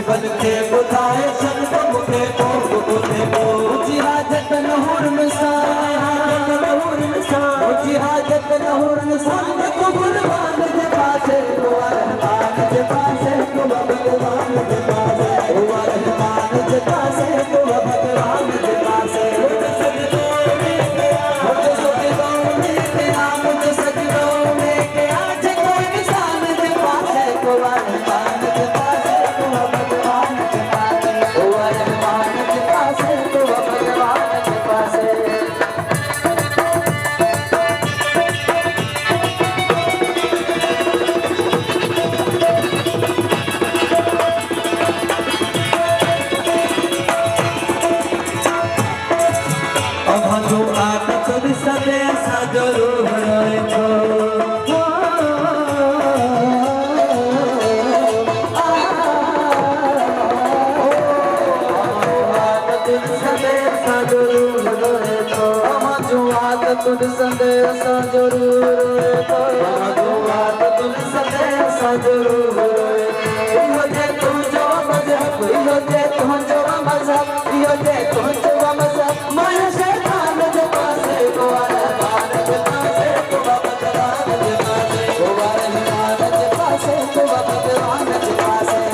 बन के बुधाए संत मुखे ऊंची हाजत नहूर निशान ऊंची हाजत नहूर निशान को भगवान के पासे को रहमान के पासे को भगवान के पासे को रहमान के पासे को भगवान के पासे मुझे सजदों में के आज कोई निशान के पासे को रहमान के पासे तुझ संदेश जरूर तुझ संदेश जरूर ये तू जो मजहब ये तू जो मजहब ये तू जो मजहब मैं शैतान के पासे को रहमान के पासे को भगवान के पासे को रहमान के पासे को भगवान के पासे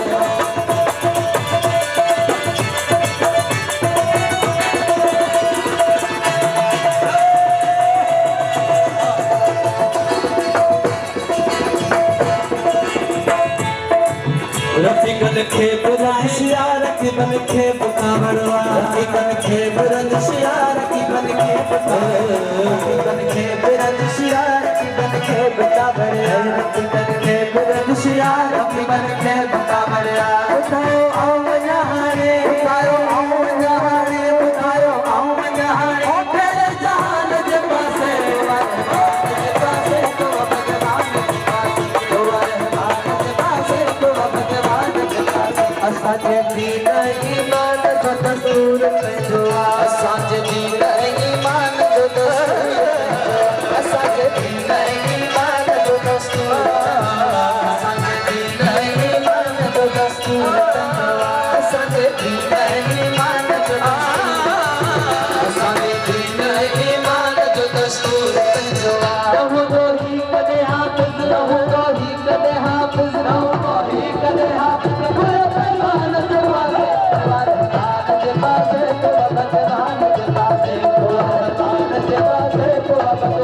रफीकन खे बुधाए शियार की बन खे बुकावरवा रफीकन खे बुरंद शियार की बन खे बुकावरवा रफीकन खे बुरंद शियार की बन खे बुकावरवा रफीकन खे बुरंद शियार की बन खे बुकावरवा उठाओ आओ यहाँ रे उठाओ आओ यहाँ रे ओ तेरे जहान के पासे के पासे तो भगवान के पासे तो रहमान के पासे तो भगवान असांजे दीन ईमान जो दस्तूर पंहिंजो असांजे दीन ईमान जो दस्तूर असांजे दीन ईमान जो दस्तूर असांजे दीन ईमान जो दस्तूर असांजे दीन ईमान जो असांजे दीन ईमान जो दस्तूर पंहिंजो रहो ही कदे हाफ़िज़ रहो ही कदे हाफ़िज़ रहो ही कदे हाफ़िज़ भगवान के पासे